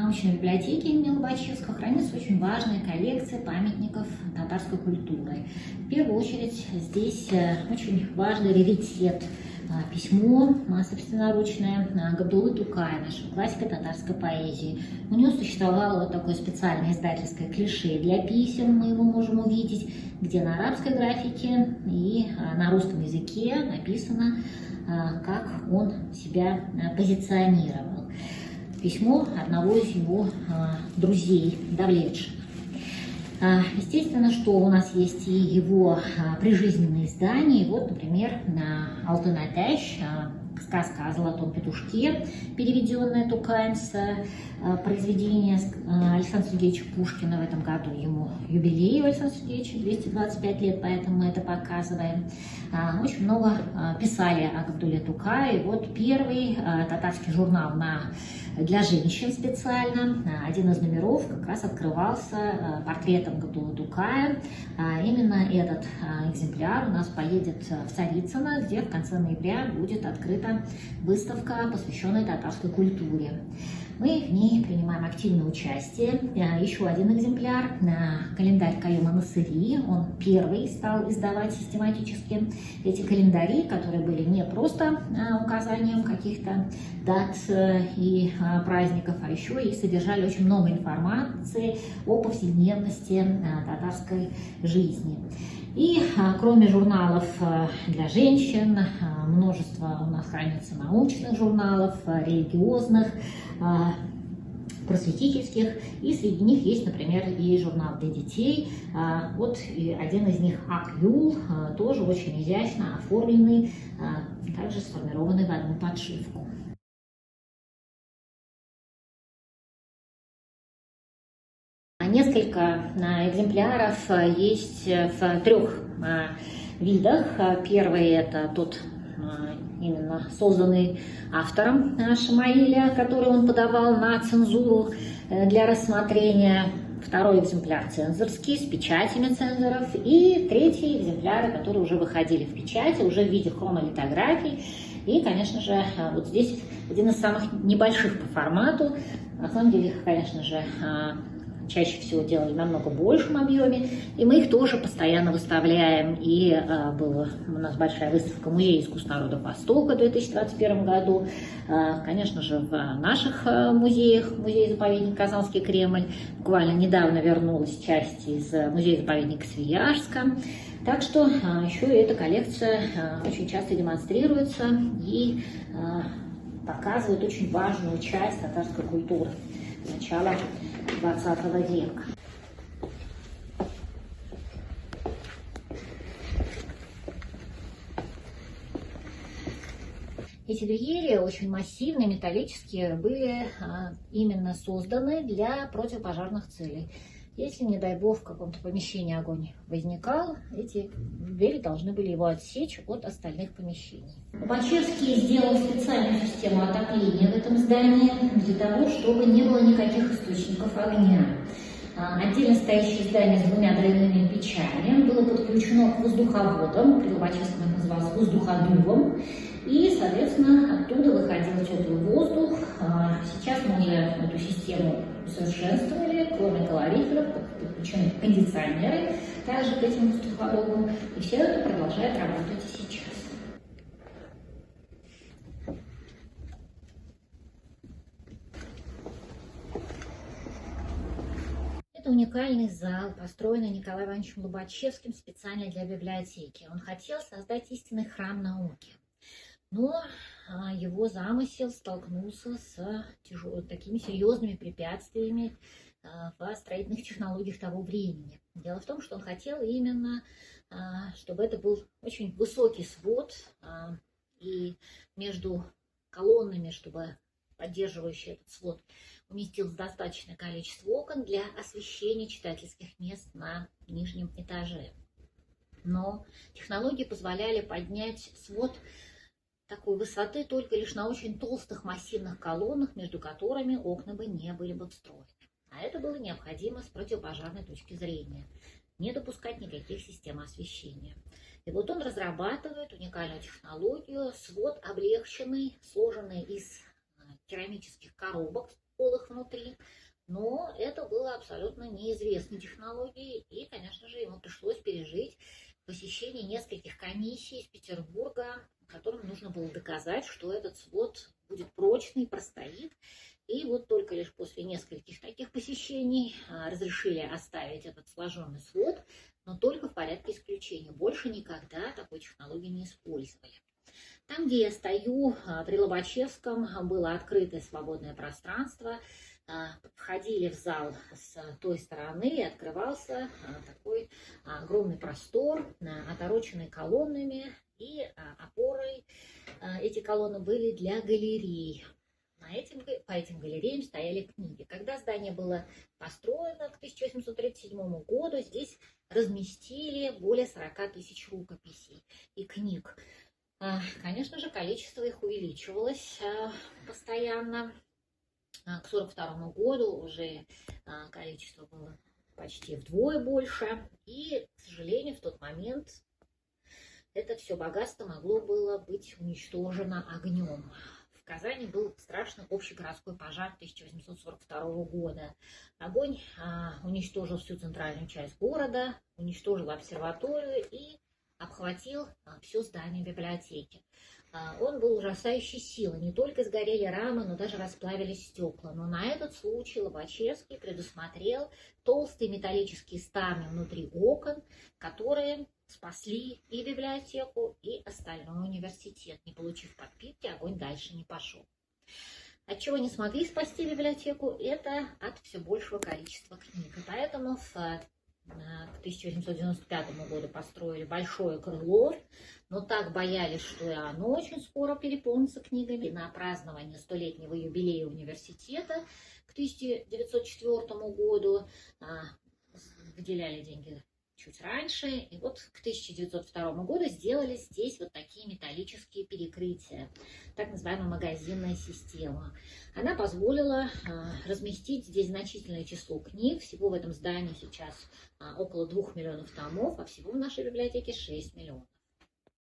научной библиотеке имени Лобачевского хранится очень важная коллекция памятников татарской культуры. В первую очередь здесь очень важный раритет – письмо собственноручное Габдуллы Тукая, нашего классика татарской поэзии. У него существовало вот такое специальное издательское клише для писем, мы его можем увидеть, где на арабской графике и на русском языке написано, как он себя позиционировал. Письмо одного из его друзей, Давлетшина. Естественно, что у нас есть и его прижизненные издания. Вот, например, «Алтын Атеш», сказка о золотом петушке, переведенная Тукаем с произведения Александра Сергеевича Пушкина. В этом году ему юбилей у Александра Сергеевича, 225 лет, поэтому мы это показываем. Очень много писали о Габдулле Тукае. Вот первый татарский журнал для женщин специально. Один из номеров как раз открывался портретом Габдуллы Тукая. Именно этот экземпляр у нас поедет в Царицыно, где в конце ноября будет открыта выставка, посвященная татарской культуре. Мы в ней принимаем активное участие. Еще один экземпляр, календарь Каюма Насыри. Он первый стал издавать систематически эти календари, которые были не просто указанием каких-то дат и праздников, а еще и содержали очень много информации о повседневности татарской жизни. И кроме журналов для женщин, множество у нас хранится научных журналов, религиозных, просветительских, и среди них есть, например, и журнал для детей. Вот один из них «Ак-Юл», тоже очень изящно оформленный, также сформированный в одну подшивку. Несколько экземпляров есть в трех видах. Первый – это тот именно созданный автором Шамаиля, который он подавал на цензуру для рассмотрения. Второй экземпляр цензорский, с печатями цензоров. И третий экземпляры, которые уже выходили в печати, уже в виде хронолитографий. И, конечно же, вот здесь один из самых небольших по формату. На самом деле, конечно же, чаще всего делали в намного большем объеме, и мы их тоже постоянно выставляем. И была у нас большая выставка Музея искусств народов Востока в 2021 году. Конечно же, в наших музеях, музей-заповедник Казанский Кремль, буквально недавно вернулась часть из музея-заповедника Свияжска. Так что еще и эта коллекция очень часто демонстрируется и показывает очень важную часть татарской культуры начала XX века. Эти двери, очень массивные, металлические, были именно созданы для противопожарных целей. Если, не дай бог, в каком-то помещении огонь возникал, эти двери должны были его отсечь от остальных помещений. Лобачевский сделал специальную систему отопления в этом здании для того, чтобы не было никаких источников огня. Отдельно стоящее здание с двумя древними печами было подключено к воздуховодам, при Лобачевском это называлось воздуходувом, и, соответственно, оттуда выходил теплый воздух. Сейчас мы уже эту систему усовершенствовали, кроме калориферов, подключены кондиционеры также к этим воздуходувам, и все это продолжает работать и сейчас. Это уникальный зал, построенный Николаем Ивановичем Лобачевским специально для библиотеки. Он хотел создать истинный храм науки, но его замысел столкнулся с такими серьезными препятствиями в строительных технологиях того времени. Дело в том, что он хотел именно, чтобы это был очень высокий свод, и между колоннами, чтобы поддерживающий этот свод уместилось достаточное количество окон для освещения читательских мест на нижнем этаже. Но технологии позволяли поднять свод такой высоты только лишь на очень толстых массивных колоннах, между которыми окна бы не были бы встроены. А это было необходимо с противопожарной точки зрения. Не допускать никаких систем освещения. И вот он разрабатывает уникальную технологию, свод облегченный, сложенный из керамических коробок, полых внутри. Но это было абсолютно неизвестной технологией, и, конечно же, ему пришлось пережить посещение нескольких комиссий из Петербурга, которым нужно было доказать, что этот свод будет прочный, простоит. И вот только лишь после нескольких таких посещений разрешили оставить этот сложенный свод, но только в порядке исключения. Больше никогда такой технологии не использовали. Там, где я стою, при Лобачевском, было открытое свободное пространство. Входили в зал с той стороны, и открывался такой огромный простор, отороченный колоннами, и опорой эти колонны были для галерей. По этим галереям стояли книги. Когда здание было построено к 1837 году, здесь разместили более 40 тысяч рукописей и книг. Конечно же, количество их увеличивалось постоянно. К 1942 году уже количество было почти вдвое больше. И, к сожалению, в тот момент это все богатство могло было быть уничтожено огнем. В Казани был страшный общегородской пожар 1842 года. Огонь уничтожил всю центральную часть города, уничтожил обсерваторию и обхватил все здание библиотеки. Он был ужасающей силы. Не только сгорели рамы, но даже расплавились стекла. Но на этот случай Лобачевский предусмотрел толстые металлические ставни внутри окон, которые спасли и библиотеку, и остальной университет. Не получив подпитки, огонь дальше не пошел. От чего не смогли спасти библиотеку, это от все большего количества книг. И поэтому к 1895 году построили большое крыло, но так боялись, что и оно очень скоро переполнится книгами. И на празднование столетнего юбилея университета к 1904 году выделяли деньги чуть раньше. И вот к 1902 году сделали здесь вот такие металлические перекрытия, так называемая магазинная система. Она позволила разместить здесь значительное число книг. Всего в этом здании сейчас около 2 миллионов томов, а всего в нашей библиотеке 6 миллионов.